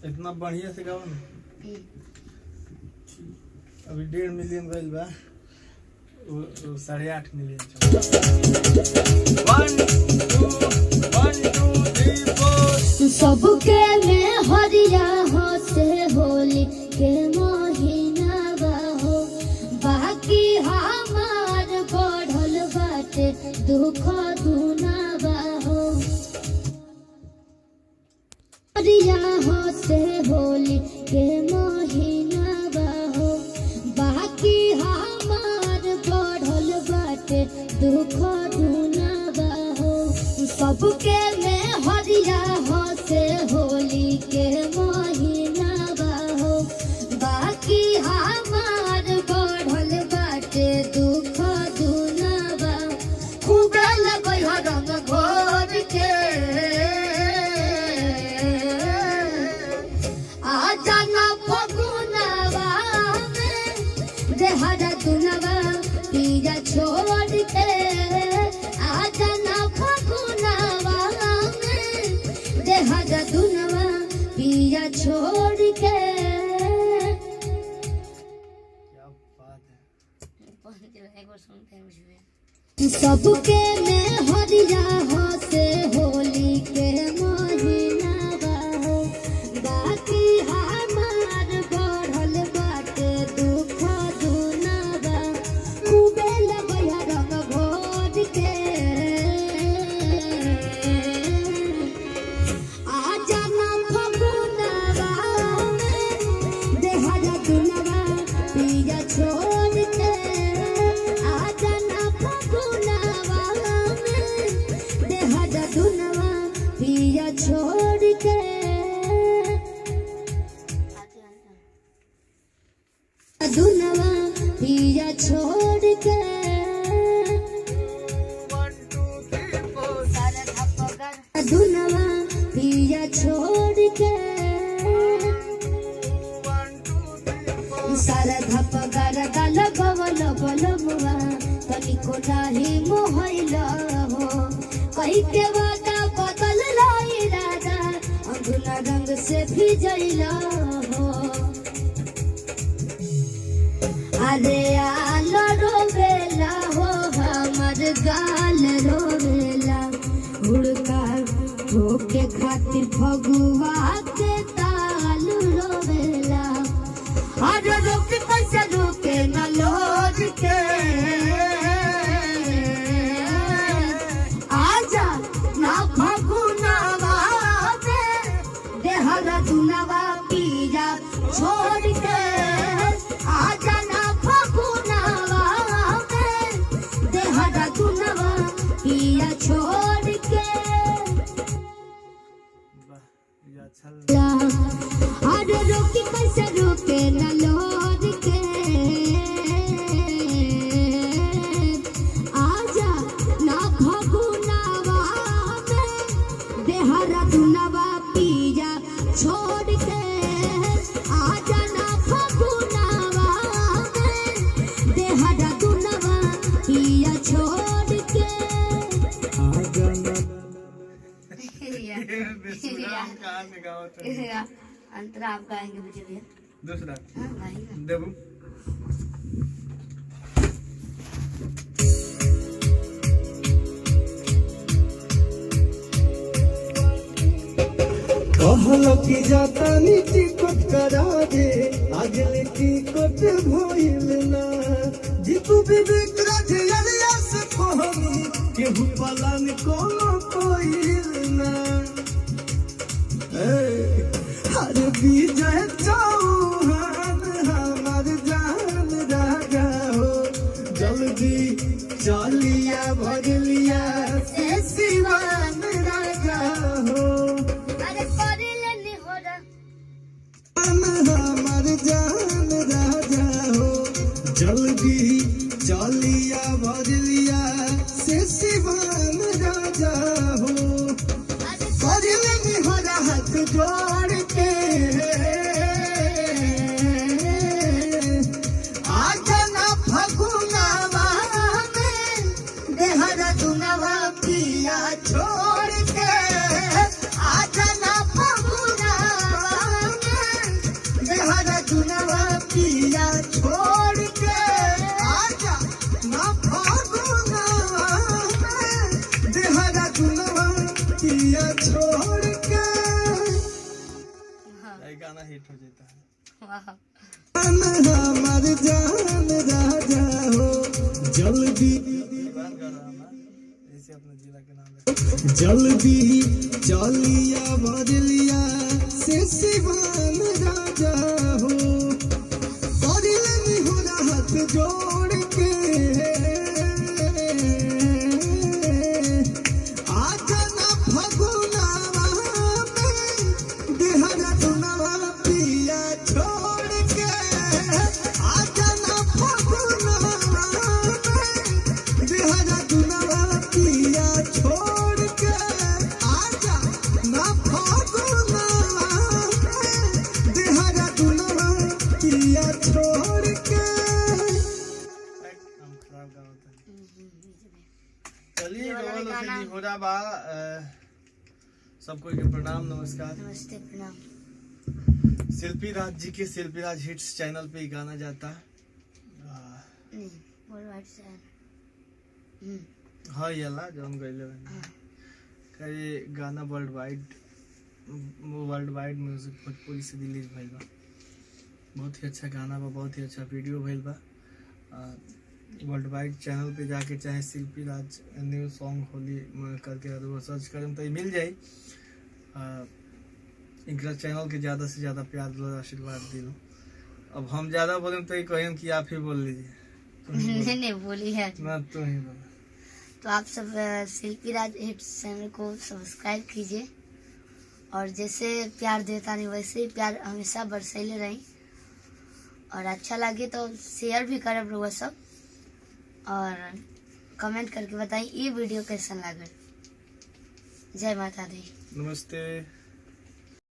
इतना बढ़िया से गाओ ना। अभी 1.5 मिलियन गइल बा, 8.5 मिलियन। 1 2 3 4 सबके में हरिया हो से होली के महीना हो, बाकी हमार बढ़ल बाटे दुख दुना हो। हरिया हो से होली के महीना हो, बाकी हमार बढ़ल बाटे दुख दुना हो। सबके में हरिया हो से होली के महीना हो, बाकी हमार बढ़ल बाटे दुख दुना बा। खूबे लगै रंग घोर के आ जाना फगुनवा में देहरा दुनवा पिया छोड़ के। आ जाना फगुनवा में देहरा दुनवा पिया छोड़ के। क्या बात है। सबके में हरिया हो से होली के महीना हो, बाकी हमार बढ़ल बाटे दुख दुना बा। खूबे लगै रंग घोर के आ जाना फगुनवा में देहरा दुनवा पिया छोड़ के। आ जाना फगुनवा में देहरा दुनवा पिया छोड़ के। दुनवा पिया छोड़ के। 1 2 3 4 दुनवा पिया छोड़ के। 1 2 3 4 सारा धप गर गल गवल बलमुआ तनिको नाही मोहैल हो। कही के वादा बदल लाई राजा अंगुना रंग से भिजैल हो। अरे आल रोवेला हो हमर गाल रोवेला, हुड़का होके खातिर फगुआ के ताल रोवेला। अरे रोके कैसे रोके न लोर के आजा ना फगुनवा में देहरा दुनवा पिया छोड़ के। आजा ना फगुनवा में देहरा दुनवा पिया छोड़ के। वाह, ये अच्छा लगा। अरे रोके कैसे रोके न लोर के आजा ना फगुनवा में देहरा दुनवा पिया छोड़ के। आजा ना फगुनवा में देहरा दुनवा पिया छोड़ के। बेसुराम कहाँ से गाओ तुम? अंतरा आप गाएंगे मुझे भैया। दूसरा हाँ गाएंगे। देबू। कहलो कि जाता नी टिकट करा दे, आगले टिकट भइल ना। जीतू विवेक राजरिया से कहनी केहू पलान कोनो कोइल ना। अरे विजय चौहान हमार जान राजा हो, जल्दी चलिया भरलिया से सिवान राजा हो। अरे करेले नहीं हो रहा। हमार जान राजा हो, जल्दी चलिया भरलिया से सिवान राजा हो। करेले नहीं हो रहा हाथ जोड़ के आजा ना फगुनवा गाना हिट हो जाता है। वाह हमार जान राजा हो जल्दी दीवान कर रहा हूँ जैसे अपने जिला के नाम जल्दी चलिया बदलिया से सिवान राजा हो करिले हो हाथ जोड़ के आजा ना फगुनावा में देहरा दुनावा पिया छोड़ के आजा ना फगुनावा में देहरा दुनावा पिया छोड़ के आजा ना फगुनावा में देहरा दुनावा पिया छोड़ के हम खराब गाना था। चलिए हो रहा बा सबको के प्रणाम नमस्कार। नमस्ते प्रणाम। शिल्पी राज जी के शिल्पी राज हिट्स चैनल पे ही गाना जाता है। हाँ यला जौन गईले करे गाना वर्ल्ड वाइड म्यूजिक भोजपुरी से रिलीज भइल बा। बहुत ही अच्छा गाना बा, बहुत ही अच्छा वीडियो भइल बा। वर्ल्ड वाइड चैनल पे जाके चाहे शिल्पी राज न्यू सॉन्ग होली करके अगर सर्च करें तो मिल जाए। इनका चैनल के ज़्यादा से ज़्यादा प्यार और आशीर्वाद दिलो। अब हम ज़्यादा बोलें तो ये कहें कि आप ही बोल लीजिए। नहीं बोली है ना तो ही बोला। तो आप सब शिल्पी राज हिट्स चैनल को सब्सक्राइब कीजिए और जैसे प्यार देता नहीं वैसे ही प्यार हमेशा बरसैले रही। और अच्छा लगे तो शेयर भी करब रहुआ सब और कमेंट करके बताइए ये वीडियो कैसा लगे। जय माता दी। नमस्ते।